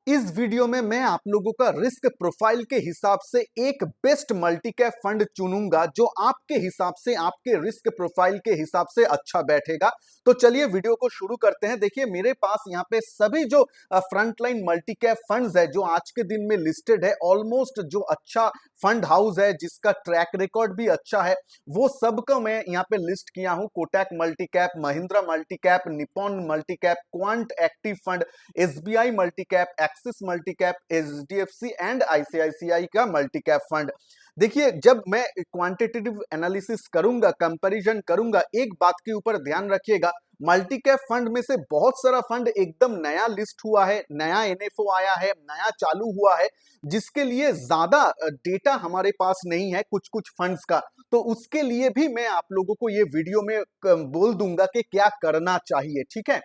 इस वीडियो में मैं आप लोगों का रिस्क प्रोफाइल के हिसाब से एक बेस्ट मल्टी कैप फंड चुनूंगा जो आपके हिसाब से आपके रिस्क प्रोफाइल के हिसाब से अच्छा बैठेगा। तो चलिए वीडियो को शुरू करते हैं। देखिए मेरे पास यहाँ पे सभी जो फ्रंटलाइन मल्टी कैप फंड्स है जो आज के दिन में लिस्टेड है, ऑलमोस्ट जो अच्छा फंड हाउस है जिसका ट्रैक रिकॉर्ड भी अच्छा है, वो सबका मैं यहाँ पे लिस्ट किया हूँ। Kotak multi cap, Mahindra multi cap, Nippon multi cap, quant active fund, SBI multi cap, axis multi cap, HDFC and ICICI का मल्टी कैप फंड। देखिए जब मैं क्वांटिटेटिव एनालिसिस करूंगा, कंपैरिजन करूंगा, एक बात के ऊपर ध्यान रखिएगा, मल्टी कैप फंड में से बहुत सारा फंड एकदम नया लिस्ट हुआ है, नया एनएफओ आया है, नया चालू हुआ है, जिसके लिए ज्यादा डेटा हमारे पास नहीं है कुछ कुछ फंड्स का। तो उसके लिए भी मैं आप लोगों को ये वीडियो में बोल दूंगा कि क्या करना चाहिए, ठीक है।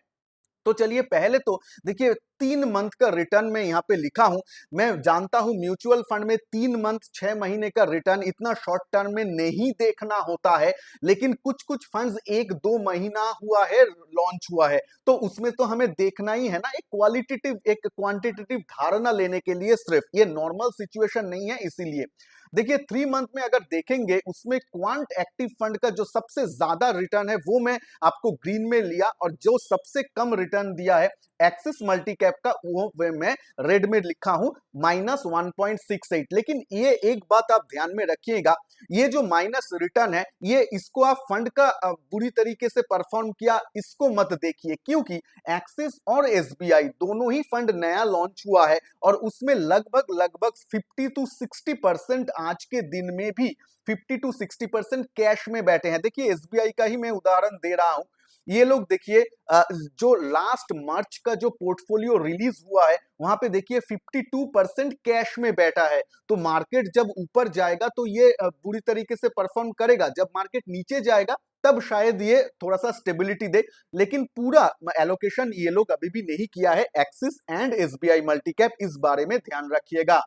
तो चलिए पहले तो देखिए 3 मंथ का रिटर्न मैं यहाँ पे लिखा हूं। मैं जानता हूं म्यूचुअल फंड में 3 मंथ 6 महीने का रिटर्न इतना शॉर्ट टर्म में नहीं देखना होता है, लेकिन कुछ कुछ फंड्स 1-2 महीना हुआ है लॉन्च हुआ है, तो उसमें तो हमें देखना ही है ना, एक क्वालिटेटिव एक क्वांटिटेटिव धारणा लेने के लिए। सिर्फ ये नॉर्मल सिचुएशन नहीं है, इसीलिए देखिए 3 मंथ में अगर देखेंगे उसमें क्वांट एक्टिव फंड का जो सबसे ज्यादा रिटर्न है वो मैं आपको ग्रीन में लिया, और जो सबसे कम रिटर्न दिया है एक्सिस मल्टी कैप का वो मैं रेड में लिखा हूं -1.68। लेकिन ये एक बात आप ध्यान में रखिएगा, ये जो माइनस रिटर्न है ये इसको आप फंड का बुरी तरीके से परफॉर्म किया इसको मत देखिए, क्योंकि एक्सिस और एसबीआई दोनों ही फंड नया लॉन्च हुआ है और उसमें लगभग लगभग 50-60% आज के दिन में भी 50-60% कैश में बैठे हैं। देखिए एसबीआई का ही मैं उदाहरण दे रहा हूं। ये लोग देखिए जो लास्ट मार्च का जो पोर्टफोलियो रिलीज हुआ है वहां पे देखिए 52% कैश में बैठा है। तो मार्केट जब ऊपर जाएगा तो ये बुरी तरीके से परफॉर्म करेगा, जब मार्केट नीचे जाएगा तब शायद ये थोड़ा सा स्टेबिलिटी दे। लेकिन पूरा एलोकेशन ये लोग अभी भी नहीं किया है axis and SBI multi cap, इस बारे में ध्यान रखिएगा।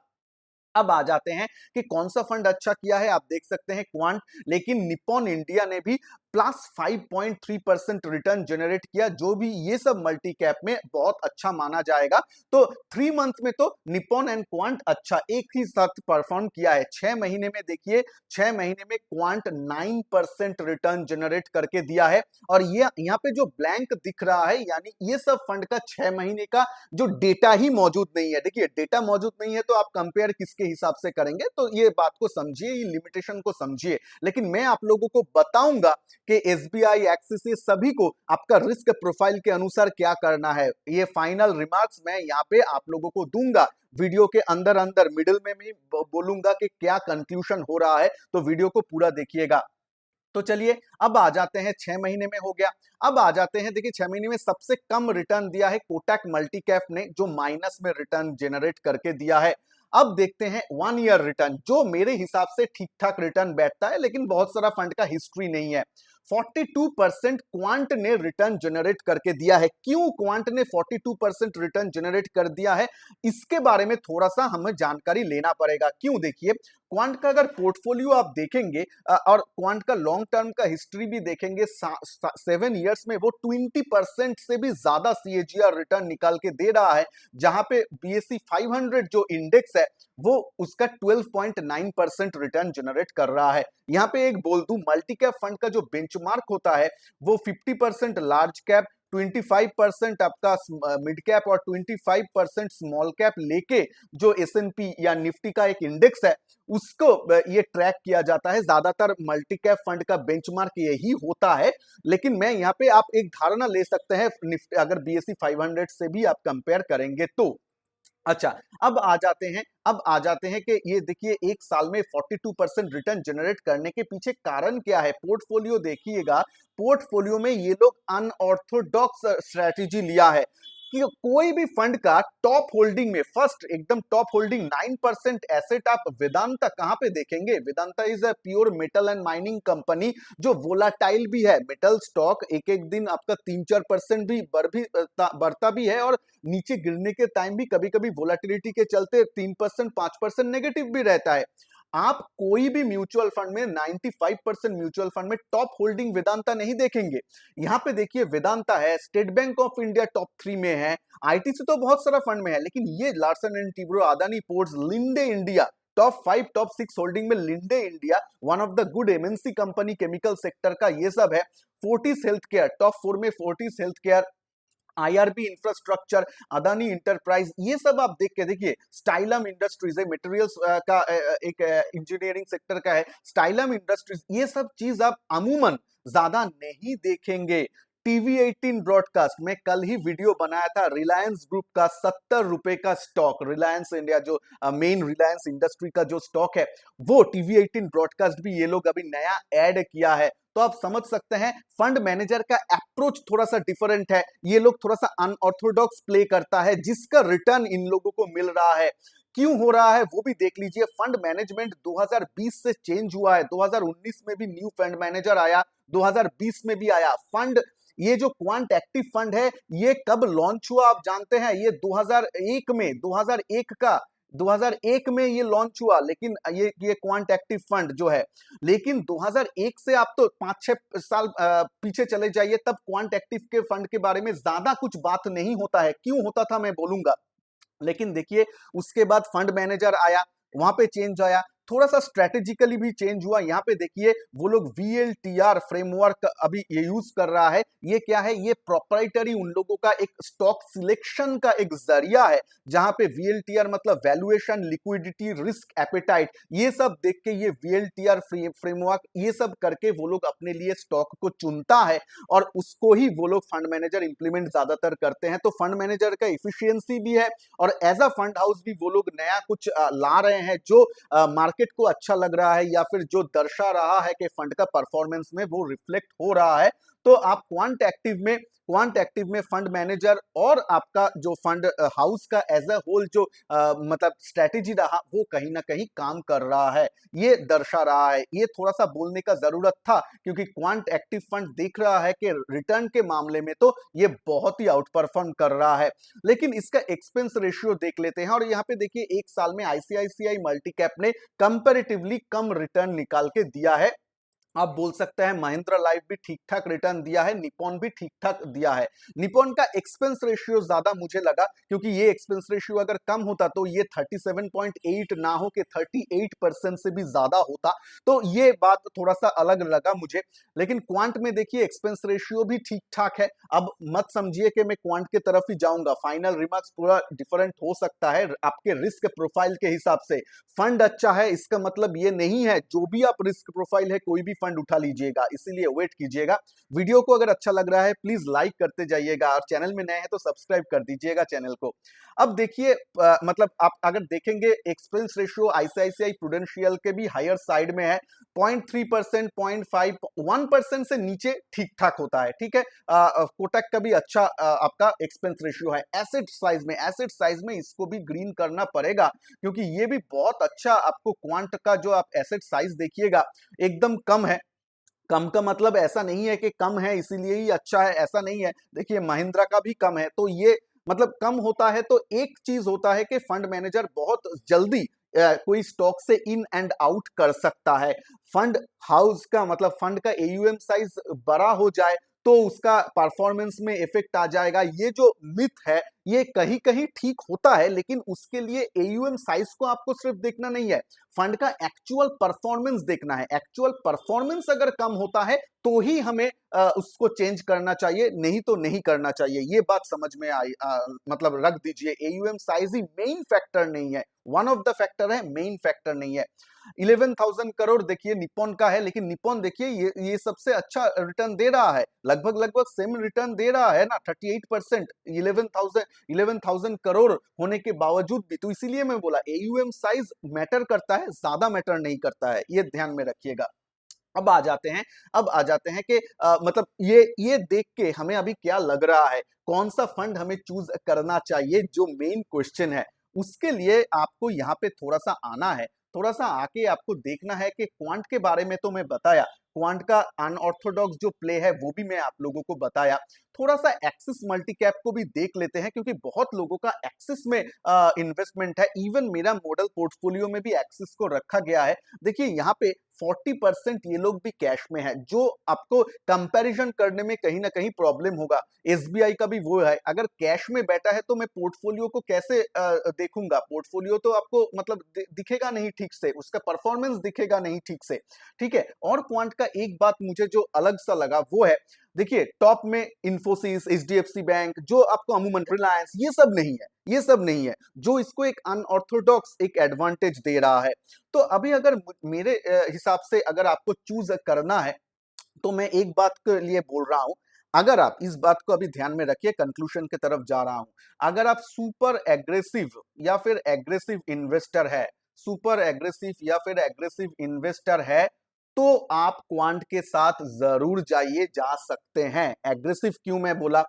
अब आ जाते हैं कि कौन सा फंड अच्छा किया है। आप देख सकते हैं क्वांट, लेकिन निप्पॉन इंडिया ने भी +5.3% रिटर्न जनरेट किया, जो भी ये सब मल्टी कैप में बहुत अच्छा माना जाएगा। तो 3 मंथ में तो निप्पॉन एंड क्वांट अच्छा एक ही साथ परफॉर्म किया है। 6 महीने में देखिए 6 महीने में क्वांट 9% रिटर्न जनरेट करके दिया है, और ये यहाँ पे जो ब्लैंक दिख रहा है यानी ये सब फंड का 6 महीने का जो डेटा ही मौजूद नहीं है। देखिए डेटा मौजूद नहीं है तो आप कंपेयर किसके हिसाब से करेंगे, तो ये बात को समझिए, ये लिमिटेशन को समझिए। लेकिन मैं आप लोगों को बताऊंगा कि एसबीआई, एक्सिस, ये सभी को आपका रिस्क प्रोफाइल के अनुसार क्या करना है। ये फाइनल रिमार्क्स मैं यहाँ पे आप लोगों को दूंगा, वीडियो के अंदर अंदर मिडिल में भी बोलूंगा कि क्या कंक्लूजन हो रहा है, तो वीडियो को पूरा देखिएगा। तो चलिए अब आ जाते हैं 6 महीने में हो गया। अब आ जाते हैं, देखिए 6 महीने में सबसे कम रिटर्न दिया है कोटक मल्टी कैप ने, जो माइनस में रिटर्न जनरेट करके दिया है। अब देखते हैं 1 ईयर रिटर्न, जो मेरे हिसाब से ठीक ठाक रिटर्न बैठता है, लेकिन बहुत सारा फंड का हिस्ट्री नहीं है। 42% क्वांट ने रिटर्न जनरेट करके दिया है। क्यों क्वांट ने 42% रिटर्न जनरेट कर दिया है, इसके बारे में थोड़ा सा हमें जानकारी लेना पड़ेगा। क्यों, देखिए क्वांट का अगर पोर्टफोलियो आप देखेंगे और क्वांट का लॉन्ग टर्म का हिस्ट्री भी देखेंगे, 7 ईयर्स में वो 20% से भी ज्यादा सीएजीआर रिटर्न निकाल के दे रहा है, जहां पे बीएसई 500 जो इंडेक्स है वो उसका 12.9% रिटर्न जनरेट कर रहा है। यहां पे एक बोल दूं, मल्टी कैप फंड का जो बेंचमार्क होता है वो 50% लार्ज कैप, 25% आपका मिड कैप और 25% स्मॉल कैप लेके जो एसएनपी या निफ्टी का एक इंडेक्स है उसको ये ट्रैक किया जाता है। ज्यादातर मल्टी कैप फंड का बेंचमार्क यही होता है। लेकिन मैं यहाँ पे आप एक धारणा ले सकते हैं निफ्टी अगर बीएसई 500 से भी आप कंपेयर करेंगे तो। अच्छा, अब आ जाते हैं कि ये देखिए एक साल में 42% रिटर्न जनरेट करने के पीछे कारण क्या है। पोर्टफोलियो देखिएगा, पोर्टफोलियो में ये लोग अनऑर्थोडॉक्स स्ट्रेटेजी लिया है कि कोई भी फंड का टॉप होल्डिंग में फर्स्ट एकदम टॉप होल्डिंग 9% एसेट आप वेदांता कहां पे देखेंगे। Vedanta is a pure metal and mining company जो वोलाटाइल भी है। मेटल स्टॉक एक एक दिन आपका 3-4% भी बढ़ता भी है, और नीचे गिरने के टाइम भी कभी कभी वोलाटिलिटी के चलते 3% 5% नेगेटिव भी रहता है। आप कोई भी म्यूचुअल फंड में 95% म्यूचुअल फंड में टॉप होल्डिंग वेदांता नहीं देखेंगे। यहां पे देखिए वेदांता है, state bank of India top 3 में है, आईटीसी तो बहुत सारा फंड में है, लेकिन ये Larsen and Toubro, Adani ports, Linde India top 5 top 6 holding में, Linde India one of the good MNC company chemical sector का, ये सब है। फोर्टिस हेल्थ केयर टॉप 4 में, Fortis health care, IRB infrastructure, Adani enterprise, ये सब आप देख के देखिए। स्टाइलम इंडस्ट्रीज है, मटेरियल्स का एक इंजीनियरिंग सेक्टर का है, स्टाइलम इंडस्ट्रीज, ये सब चीज आप अमूमन ज्यादा नहीं देखेंगे। टीवी 18 ब्रॉडकास्ट में कल ही वीडियो बनाया था, रिलायंस ग्रुप का 70 रुपए का स्टॉक, रिलायंस इंडिया जो मेन रिलायंस इंडस्ट्री का जो स्टॉक है, वो टीवी 18 ब्रॉडकास्ट भी ये लोग अभी नया ऐड किया है। तो आप समझ सकते हैं फंड मैनेजर का अप्रोच थोड़ा सा डिफरेंट है, ये लोग थोड़ा सा अनऑर्थोडॉक्स प्ले करता है, जिसका रिटर्न इन लोगों को मिल रहा है। क्यों हो रहा है वो भी देख लीजिए। फंड मैनेजमेंट 2020 से चेंज हुआ है, 2019 में भी न्यू फंड मैनेजर आया, 2020 में भी आया। फंड, ये जो क्वांट एक्टिव फंड है, ये कब लॉन्च हुआ आप जानते हैं? ये 2001 में, 2001 में ये लॉन्च हुआ, लेकिन ये क्वांट एक्टिव फंड जो है, लेकिन 2001 से आप तो 5-6 साल पीछे चले जाइए, तब क्वांट एक्टिव के फंड के बारे में ज्यादा कुछ बात नहीं होता है। क्यों होता था मैं बोलूंगा, लेकिन देखिए उसके बाद फंड मैनेजर आया, वहां पे चेंज आया, थोड़ा सा स्ट्रेटेजिकली भी चेंज हुआ। यहाँ पे देखिए वो लोग VLTR फ्रेमवर्क अभी ये यूज कर रहा है। ये क्या है? ये प्रोप्राइटरी उन लोगों का एक स्टॉक सिलेक्शन का एक जरिया है, जहां पे VLTR मतलब वैल्यूएशन, लिक्विडिटी, रिस्क एपेटाइट, ये सब देख के ये VLTR फ्रेमवर्क, ये सब करके वो लोग अपने लिए स्टॉक को चुनता है और उसको ही वो लोग फंड मैनेजर इंप्लीमेंट ज्यादातर करते हैं। तो फंड मैनेजर का इफिशियंसी भी है और एज अ फंड हाउस भी वो लोग नया कुछ ला रहे हैं जो मार्केट को अच्छा लग रहा है, या फिर जो दर्शा रहा है कि फंड का परफॉर्मेंस में वो रिफ्लेक्ट हो रहा है। तो आप क्वांट एक्टिव में फंड मैनेजर और आपका जो फंड हाउस का एज अ होल जो मतलब स्ट्रेटेजी रहा, वो कहीं ना कहीं काम कर रहा है, ये दर्शा रहा है। ये थोड़ा सा बोलने का जरूरत था, क्योंकि क्वांट एक्टिव फंड देख रहा है कि रिटर्न के मामले में तो ये बहुत ही आउट परफॉर्म कर रहा है। लेकिन इसका एक्सपेंस रेशियो देख लेते हैं, और यहाँ पे देखिए एक साल में आईसीआईसीआई मल्टीकैप ने कंपैरेटिवली कम रिटर्न निकाल के दिया है। आप बोल सकते हैं महिंद्रा लाइफ भी ठीक ठाक रिटर्न दिया है, निपॉन भी ठीक ठाक दिया है। निपॉन का एक्सपेंस रेशियो ज्यादा मुझे लगा, क्योंकि ये एक्सपेंस रेशियो अगर कम होता तो ये 37.8 ना हो के 38% से भी ज्यादा होता, तो ये बात थोड़ा सा अलग लगा मुझे। लेकिन क्वांट में देखिए एक्सपेंस रेशियो भी ठीक ठाक है। अब मत समझिए कि मैं क्वांट की तरफ ही जाऊंगा, फाइनल रिमार्क्स पूरा डिफरेंट हो सकता है आपके रिस्क प्रोफाइल के हिसाब से। फंड अच्छा है इसका मतलब ये नहीं है जो भी आप रिस्क प्रोफाइल है कोई भी फंड उठा लीजिएगा, इसीलिए वेट कीजिएगा। वीडियो को अगर अच्छा लग रहा है प्लीज लाइक करते जाइएगा, और चैनल में नए हैं तो सब्सक्राइब कर दीजिएगा चैनल को। अब देखिए मतलब आप अगर देखेंगे एक्सपेंस रेशियो आईसीआईसीआई प्रूडेंशियल के भी हायर साइड में है, 0.3%, 0.5, 1% से नीचे ठीक ठाक होता है, ठीक है। कोटक का भी अच्छा आपका एक्सपेंस रेशियो है। एसेट साइज में इसको भी ग्रीन करना पड़ेगा, क्योंकि ये भी बहुत अच्छा आपको क्वांट का जो आप एसेट साइज देखिएगा एकदम कम है। कम का मतलब ऐसा नहीं है कि कम है इसीलिए ही अच्छा है, ऐसा नहीं है। देखिए महिंद्रा का भी कम है, तो ये मतलब कम होता है तो एक चीज होता है कि फंड मैनेजर बहुत जल्दी कोई स्टॉक से इन एंड आउट कर सकता है। फंड हाउस का मतलब फंड का एयूएम साइज बड़ा हो जाए तो उसका परफॉर्मेंस में इफेक्ट आ जाएगा, ये जो मिथ है ये कहीं कहीं ठीक होता है, लेकिन उसके लिए एयूएम साइज को आपको सिर्फ देखना नहीं है, फंड का एक्चुअल परफॉर्मेंस देखना है। एक्चुअल परफॉर्मेंस अगर कम होता है तो ही हमें उसको चेंज करना चाहिए, नहीं तो नहीं करना चाहिए। ये बात समझ में आई, मतलब रख दीजिए। एयूएम साइज ही मेन फैक्टर नहीं है, वन ऑफ द फैक्टर है, मेन फैक्टर नहीं है। 11,000 करोड़ देखिए निपॉन का है, लेकिन निपॉन देखिए ये सबसे अच्छा रिटर्न दे रहा है, लगभग सेम रिटर्न दे रहा है ना, 38%, 11,000 करोड़ होने के बावजूद भी। तो इसीलिए मैं बोला एयूएम साइज मैटर करता है, ज्यादा मैटर नहीं करता है, ये ध्यान में रखिएगा। अब आ जाते हैं कि मतलब ये देख के हमें अभी क्या लग रहा है, कौन सा फंड हमें चूज करना चाहिए, जो मेन क्वेश्चन है। उसके लिए आपको यहाँ पे थोड़ा सा आना है, थोड़ा सा आके आपको देखना है कि क्वांट के बारे में तो मैं बताया, क्वांट का अनऑर्थोडॉक्स जो प्ले है वो भी मैं आप लोगों को बताया। थोड़ा सा एक्सिस मल्टी कैप को भी देख लेते हैं, क्योंकि बहुत लोगों का एक्सिस में इन्वेस्टमेंट है। इवन मेरा मॉडल पोर्टफोलियो में भी एक्सिस को रखा गया है। देखिए यहाँ पे 40% ये लोग भी कैश में है, जो आपको कंपैरिजन करने में कहीं ना कहीं प्रॉब्लम होगा। एसबीआई का भी वो है, अगर कैश में बैठा है तो मैं पोर्टफोलियो को कैसे देखूंगा? पोर्टफोलियो तो आपको मतलब दिखेगा नहीं ठीक से, उसका परफॉर्मेंस दिखेगा नहीं ठीक से, ठीक है। और क्वांट का एक बात मुझे जो अलग सा लगा वो है, देखिए टॉप में इंफोसिस, एचडीएफसी बैंक, जो आपको अमूमन रिलायंस, ये सब नहीं है, ये सब नहीं है, जो इसको एक अनऑर्थोडॉक्स एक एडवांटेज दे रहा है। तो अभी अगर मेरे हिसाब से अगर आपको चूज करना है, तो मैं एक बात के लिए बोल रहा हूं, अगर आप इस बात को अभी ध्यान में रखिए, कंक्लूजन की तरफ जा रहा हूं, अगर आप सुपर एग्रेसिव या फिर एग्रेसिव इन्वेस्टर है, सुपर एग्रेसिव या फिर एग्रेसिव इन्वेस्टर है, तो आप क्वांट के साथ जरूर जाइए, जा सकते हैं। एग्रेसिव क्यों मैं बोला?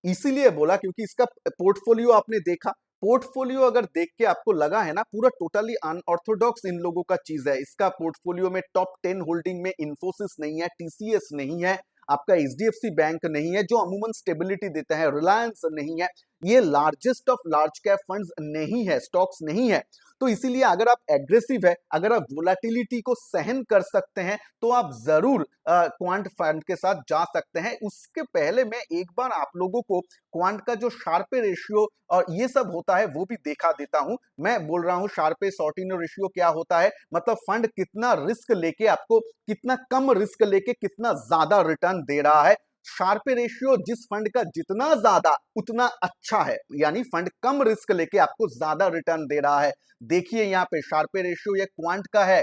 इसीलिए बोला क्योंकि इसका पोर्टफोलियो आपने देखा, पोर्टफोलियो अगर देख के आपको लगा है ना पूरा टोटली अनऑर्थोडॉक्स इन लोगों का चीज है। इसका पोर्टफोलियो में टॉप 10 होल्डिंग में इंफोसिस नहीं है, टीसीएस नहीं है, आपका एचडीएफसी बैंक नहीं है जो अमूमन स्टेबिलिटी देता है, रिलायंस नहीं है, ये largest of large cap funds नहीं है, स्टॉक्स नहीं है। तो इसीलिए अगर आप एग्रेसिव है, अगर आप वोलाटिलिटी को सहन कर सकते हैं, तो आप जरूर क्वांट फंड के साथ जा सकते हैं। उसके पहले मैं एक बार आप लोगों को क्वांट का जो शार्पे रेशियो और ये सब होता है वो भी दिखा देता हूं। मैं बोल रहा हूं शार्पे सॉर्टिनो रेशियो क्या होता है, मतलब फंड कितना रिस्क लेके आपको, कितना कम रिस्क लेके कितना ज्यादा रिटर्न दे रहा है। शार्पे रेशियो जिस फंड का जितना ज्यादा उतना अच्छा है, यानी फंड कम रिस्क लेके आपको ज्यादा रिटर्न दे रहा है। देखिए यहाँ पे शार्पे रेशियो ये क्वांट का है,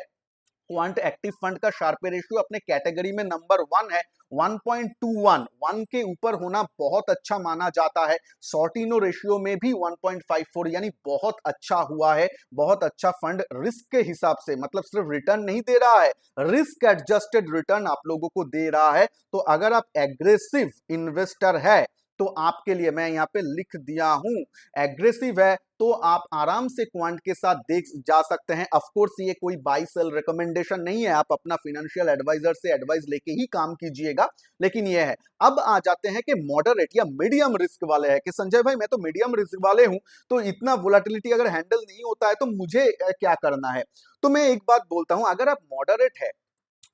क्वांट एक्टिव फंड का शार्पे रेशियो अपने कैटेगरी में नंबर 1 है, 1.21, 1 के ऊपर होना बहुत अच्छा माना जाता है। सॉर्टिनो रेशियो में भी 1.54, यानी बहुत अच्छा हुआ है, बहुत अच्छा फंड रिस्क के हिसाब से, मतलब सिर्फ रिटर्न नहीं दे रहा है, रिस्क एडजस्टेड रिटर्न आप लोगों को दे रहा है। तो अगर आप एग्रेसिव इन्वेस्टर है तो आपके लिए मैं यहाँ पे लिख दिया हूं, एग्रेसिव है तो आप आराम से क्वांट के साथ देख जा सकते हैं। ऑफ कोर्स ये कोई बाई सेल रिकमेंडेशन नहीं है, आप अपना फाइनेंशियल एडवाइजर से एडवाइस लेके ही काम कीजिएगा, लेकिन ये है। अब आ जाते हैं कि मॉडरेट या मीडियम रिस्क वाले हैं कि संजय भाई मैं तो मीडियम रिस्क वाले हूं, तो इतना वोलाटिलिटी अगर हैंडल नहीं होता है तो मुझे क्या करना है? तो मैं एक बात बोलता हूं, अगर आप मॉडरेट है,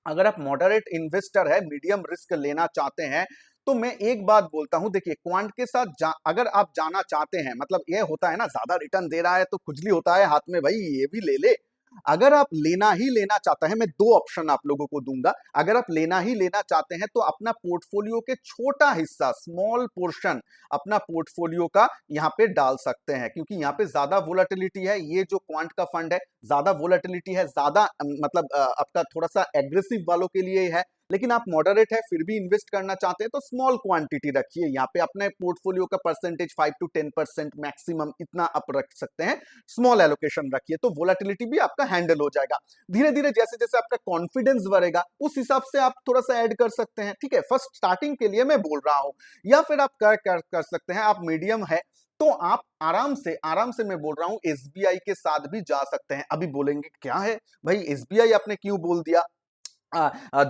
अगर आप मॉडरेट इन्वेस्टर है, मीडियम रिस्क लेना चाहते हैं, तो मैं एक बात बोलता हूं, देखिए क्वांट के साथ अगर आप जाना चाहते हैं, मतलब ये होता है ना ज्यादा रिटर्न दे रहा है तो खुजली होता है हाथ में, भाई ये भी ले ले। अगर आप लेना ही लेना चाहते हैं, मैं दो ऑप्शन आप लोगों को दूंगा, अगर आप लेना ही लेना चाहते हैं तो अपना पोर्टफोलियो के छोटा हिस्सा, स्मॉल पोर्शन अपना पोर्टफोलियो का यहाँ पे डाल सकते हैं, क्योंकि यहाँ पे ज्यादा वोलाटिलिटी है। ये जो क्वांट का फंड है ज्यादा वोलाटिलिटी है, ज्यादा मतलब आपका थोड़ा सा एग्रेसिव वालों के लिए है, लेकिन आप मॉडरेट है फिर भी इन्वेस्ट करना चाहते हैं तो स्मॉल क्वांटिटी रखिए। यहाँ पे अपने पोर्टफोलियो का परसेंटेज 5 to 10% मैक्सिमम इतना आप रख सकते हैं, स्मॉल एलोकेशन रखिए, तो वोलाटिलिटी भी आपका हैंडल हो जाएगा। धीरे धीरे जैसे जैसे आपका कॉन्फिडेंस बढ़ेगा उस हिसाब से आप थोड़ा सा ऐड कर सकते हैं, ठीक है। फर्स्ट स्टार्टिंग के लिए मैं बोल रहा हूं, या फिर आप कर सकते हैं, आप मीडियम है तो आप आराम से मैं बोल रहा हूं एसबीआई के साथ भी जा सकते हैं। अभी बोलेंगे क्या है भाई एसबीआई आपने क्यों बोल दिया?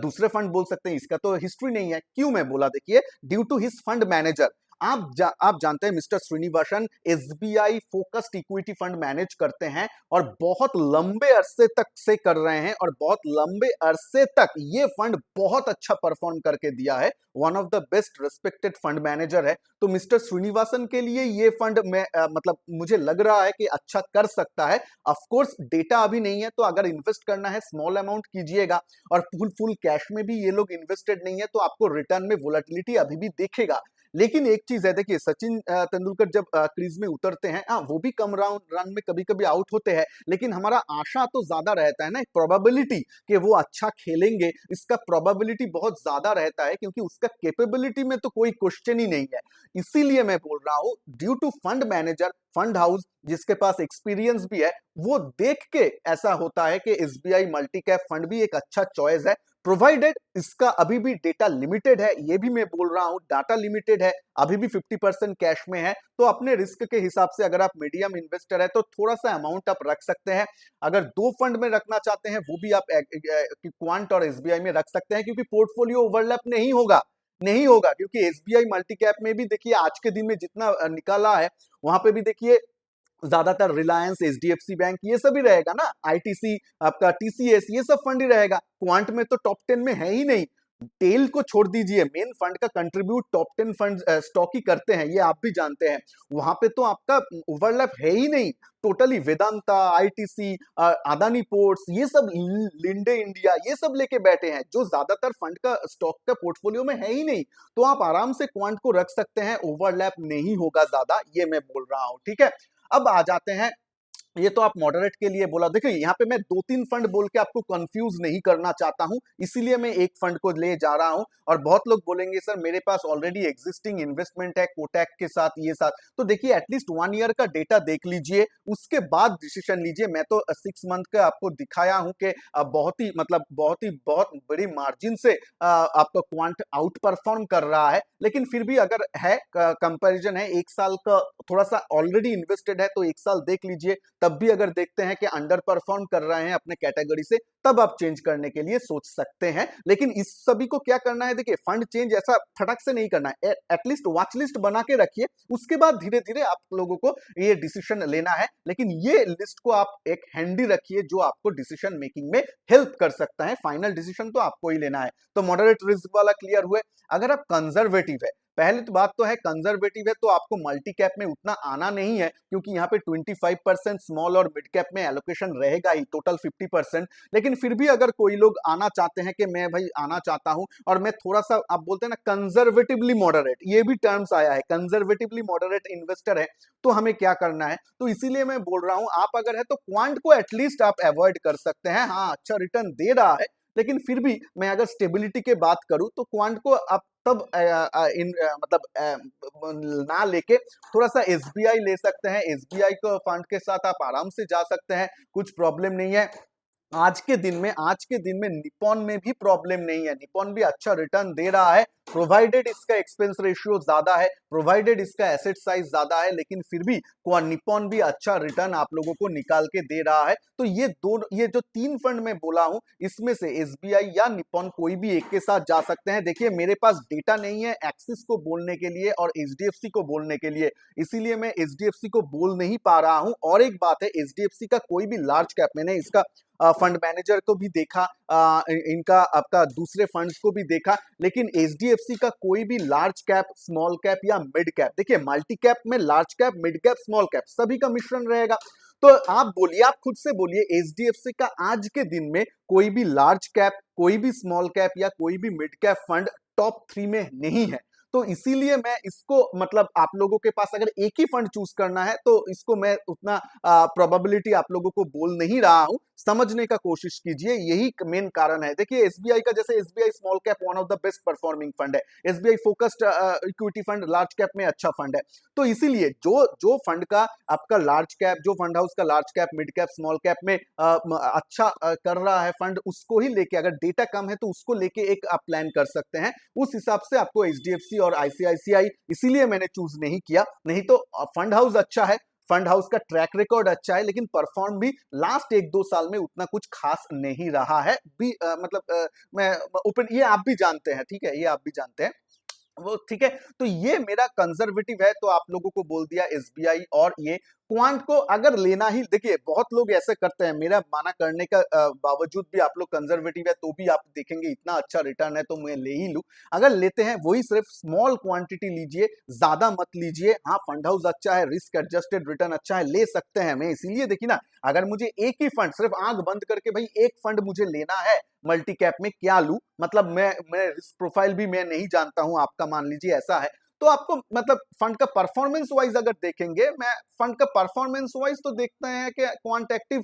दूसरे फंड बोल सकते हैं, इसका तो हिस्ट्री नहीं है। क्यों मैं बोला? देखिए due to his fund manager, आप जानते हैं Mr Srinivasan SBI focused equity fund manage करते हैं और बहुत लंबे अरसे तक से कर रहे हैं, और बहुत लंबे अरसे तक ये फंड बहुत अच्छा परफॉर्म करके दिया है, one of the best respected fund manager है। तो मिस्टर श्रीनिवासन के लिए ये फंड में मतलब मुझे लग रहा है कि अच्छा कर सकता है। ऑफ कोर्स डेटा अभी नहीं है, तो अगर इन्वेस्ट करना है स्मॉल अमाउंट कीजिएगा, और फुल कैश में भी ये लोग इन्वेस्टेड नहीं है तो आपको रिटर्न में वोलेटिलिटी अभी भी देखेगा। लेकिन एक चीज है, देखिए सचिन तेंदुलकर जब क्रीज में उतरते हैं, वो भी कम रन में कभी कभी आउट होते हैं, लेकिन हमारा आशा तो ज्यादा रहता है ना, प्रोबेबिलिटी कि वो अच्छा खेलेंगे, इसका प्रोबेबिलिटी बहुत ज्यादा रहता है, क्योंकि उसका कैपेबिलिटी में तो कोई क्वेश्चन ही नहीं है। इसीलिए मैं बोल रहा हूं due to fund manager, fund house जिसके पास एक्सपीरियंस भी है, वो देख के ऐसा होता है कि एसबीआई मल्टी कैप फंड भी एक अच्छा चॉइस है, प्रोवाइडेड इसका अभी भी डेटा लिमिटेड है। ये भी मैं बोल रहा हूं डाटा लिमिटेड है, अभी भी 50% कैश में है, तो अपने रिस्क के हिसाब से अगर आप मीडियम इन्वेस्टर है तो थोड़ा सा अमाउंट आप रख सकते हैं। अगर दो फंड में रखना चाहते हैं वो भी आप क्वांट और एसबीआई में रख सकते हैं, क्योंकि पोर्टफोलियो ओवरलैप नहीं होगा। नहीं होगा, क्योंकि एसबीआई मल्टी कैप में भी देखिए आज के दिन में जितना निकाला है वहां पे भी देखिए ज्यादातर रिलायंस, एचडीएफसी बैंक, ये सब ही रहेगा ना, आईटीसी, आपका टीसीएस, ये सब फंड ही रहेगा। क्वांट में तो टॉप 10 में है ही नहीं। टेल को छोड़ दीजिए, मेन फंड का कंट्रीब्यूट टॉप 10 फंड स्टॉक ही करते हैं, ये आप भी जानते हैं। वहां पे तो आपका ओवरलैप है ही नहीं totally. Vedanta, ITC, Adani ports, ये सब, लिंडे इंडिया, ये सब लेके बैठे हैं, जो ज्यादातर फंड का स्टॉक का पोर्टफोलियो में है ही नहीं। तो आप आराम से क्वांट को रख सकते हैं, ओवरलैप नहीं होगा ज्यादा, ये मैं बोल रहा हूं, ठीक है। अब आ जाते हैं, ये तो आप मॉडरेट के लिए बोला। देखिए यहाँ पे मैं 2-3 फंड बोल के आपको कंफ्यूज नहीं करना चाहता हूं, इसीलिए मैं एक फंड को ले जा रहा हूं। और बहुत लोग बोलेंगे सर मेरे पास ऑलरेडी एग्जिस्टिंग इन्वेस्टमेंट है कोटैक के साथ, ये साथ। तो देखिए एटलीस्ट 1 ईयर का डेटा देख लीजिए, उसके बाद डिसीजन लीजिए। मैं तो 6 मंथ का आपको दिखाया हूं कि बहुत बड़ी मार्जिन से आपका क्वांट आउट परफॉर्म कर रहा है। लेकिन फिर भी अगर है कंपैरिजन है 1 साल का, थोड़ा सा ऑलरेडी इन्वेस्टेड है तो 1 साल देख लीजिए। तब भी अगर देखते हैं कि अंडर परफॉर्म कर रहे हैं अपने कैटेगरी से, तब आप चेंज करने के लिए सोच सकते हैं। लेकिन इस सभी को क्या करना है, देखिए फंड चेंज ऐसा फटक से नहीं करना है, एटलीस्ट वॉच लिस्ट बना के रखिए, उसके बाद धीरे धीरे आप लोगों को ये डिसीजन लेना है। लेकिन ये लिस्ट को आप एक हैंडी रखिए जो आपको डिसीजन मेकिंग में हेल्प कर सकता है। फाइनल डिसीजन तो आपको ही लेना है। तो मॉडरेट रिस्क वाला क्लियर हुए। अगर आप कंजर्वेटिव है, पहले तो बात तो है कंजर्वेटिव है तो आपको मल्टी कैप में उतना आना नहीं है, क्योंकि यहाँ पे 25% स्मॉल और मिड कैप में एलोकेशन रहेगा ही, टोटल 50%। लेकिन फिर भी अगर कोई लोग आना चाहते हैं कि मैं भाई आना चाहता हूं और मैं थोड़ा सा, आप बोलते हैं ना कंजर्वेटिवली मॉडरेट, ये भी टर्म्स आया है, कंजर्वेटिवली मॉडरेट इन्वेस्टर है, तो हमें क्या करना है। तो इसीलिए मैं बोल रहा हूं, आप अगर है तो क्वांट को एटलीस्ट आप अवॉइड कर सकते हैं। हाँ, अच्छा रिटर्न दे रहा है, लेकिन फिर भी मैं अगर स्टेबिलिटी की बात करूं तो क्वांट को आप तब ना लेके थोड़ा सा एसबीआई ले सकते हैं। एसबीआई को फंड के साथ आप आराम से जा सकते हैं, कुछ प्रॉब्लम नहीं है। आज के दिन में निपॉन में भी प्रॉब्लम नहीं है, निपॉन भी अच्छा रिटर्न दे रहा है, प्रोवाइडेड इसका एक्सपेंस रेशियो ज्यादा है, प्रोवाइडेड इसका एसेट साइज ज्यादा है, लेकिन फिर भी निपॉन भी अच्छा रिटर्न आप लोगों को निकाल के दे रहा है। तो ये जो 3 फंड में बोला हूं, इसमें से एसबीआई या निपॉन कोई भी एक के साथ जा सकते हैं। देखिए मेरे पास डेटा नहीं है एक्सिस को बोलने के लिए और एचडीएफसी को बोलने के लिए, इसीलिए मैं एचडीएफसी को बोल नहीं पा रहा हूं। और एक बात है, एचडीएफसी का कोई भी लार्ज कैप, मैंने इसका फंड मैनेजर को भी देखा, इनका आपका दूसरे फंड्स को भी देखा, लेकिन एचडीएफसी का कोई भी लार्ज कैप, स्मॉल कैप या मिड कैप, देखिए मल्टी कैप में large cap, mid cap, small cap सभी का मिश्रण रहेगा। तो आप बोलिए, आप खुद से बोलिए, एचडीएफसी का आज के दिन में कोई भी लार्ज कैप, कोई भी स्मॉल कैप या कोई भी मिड कैप फंड टॉप 3 में नहीं है। तो इसीलिए मैं इसको, मतलब आप लोगों के पास अगर एक ही फंड चूज करना है तो इसको मैं उतना प्रोबेबिलिटी आप लोगों को बोल नहीं रहा हूं, समझने का कोशिश कीजिए, यही मेन कारण है। देखिए एसबीआई का, जैसे SBI small cap one of the best performing fund है, SBI focused equity fund large cap में अच्छा फंड है। तो इसीलिए जो जो फंड का आपका लार्ज कैप, जो फंड हाउस का large cap, mid cap, small cap में अच्छा कर रहा है फंड, उसको ही लेके, अगर डेटा कम है तो उसको लेके एक आप प्लान कर सकते हैं। उस हिसाब से आपको एचडीएफसी और आईसीआईसीआई इसीलिए मैंने चूज नहीं किया। नहीं तो फंड हाउस अच्छा है, फंड हाउस का ट्रैक रिकॉर्ड अच्छा है, लेकिन परफॉर्म भी लास्ट 1-2 साल में उतना कुछ खास नहीं रहा है भी। मैं ओपन, ये आप भी जानते हैं, ठीक है, ये आप भी जानते हैं वो, ठीक है। तो ये मेरा कंजर्वेटिव है, तो आप लोगों को बोल दिया एसबीआई और ये क्वांट को अगर लेना ही, देखिए बहुत लोग ऐसे करते हैं, मेरा माना करने का बावजूद भी आप लोग कंजर्वेटिव है तो भी आप देखेंगे इतना अच्छा रिटर्न है तो मैं ले ही लूं। अगर लेते हैं वही सिर्फ स्मॉल क्वांटिटी लीजिए, ज्यादा मत लीजिए। हाँ, फंड हाउस अच्छा है, रिस्क एडजस्टेड रिटर्न अच्छा है, ले सकते हैं। मैं इसीलिए देखिए ना, अगर मुझे एक ही फंड, सिर्फ आंख बंद करके भाई एक फंड मुझे लेना है मल्टी कैप में, क्या लूं, मतलब मैं रिस्क प्रोफाइल भी मैं नहीं जानता हूं, आपका मान लीजिए ऐसा है, तो आपको मतलब फंड का परफॉर्मेंस वाइज अगर देखेंगे, मैं फंड का परफॉर्मेंस वाइज तो देखते हैं कि क्वांट एक्टिव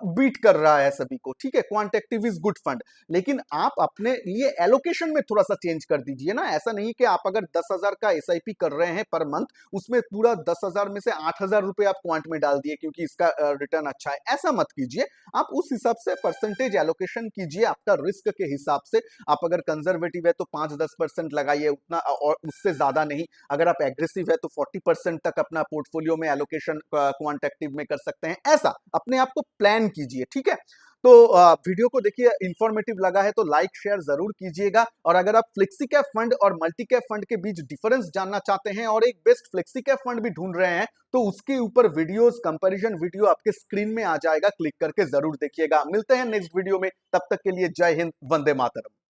बीट कर रहा है सभी को, ठीक है, quant active is good fund. लेकिन आप अपने लिए एलोकेशन में थोड़ा सा चेंज कर दीजिए ना। ऐसा नहीं कि आप अगर 10,000 का एसआईपी कर रहे हैं पर मंथ, उसमें पूरा 10,000 में से 8,000 रुपए आप क्वांट में डाल दिए क्योंकि इसका रिटर्न अच्छा है, ऐसा मत कीजिए। आप उस हिसाब से परसेंटेज एलोकेशन कीजिए आपका रिस्क के हिसाब से। आप अगर कंजर्वेटिव है तो 5-10% लगाइए, उतना और उससे ज्यादा नहीं। अगर आप एग्रेसिव है तो 40% तक अपना पोर्टफोलियो में एलोकेशन क्वांट एक्टिव में कर सकते हैं। ऐसा अपने आप को प्लान कीजिए, ठीक है। तो वीडियो को देखिए, इंफॉर्मेटिव लगा है तो लाइक शेयर जरूर कीजिएगा। और अगर आप फ्लेक्सी कैप फंड और मल्टी कैप फंड के बीच डिफरेंस जानना चाहते हैं और एक बेस्ट फ्लेक्सी कैप फंड भी ढूंढ रहे हैं, तो उसके ऊपर वीडियोस, कंपैरिजन वीडियो आपके स्क्रीन में आ जाएगा, क्लिक करके जरूर देखिएगा। मिलते हैं नेक्स्ट वीडियो में, तब तक के लिए जय हिंद, वंदे मातरम।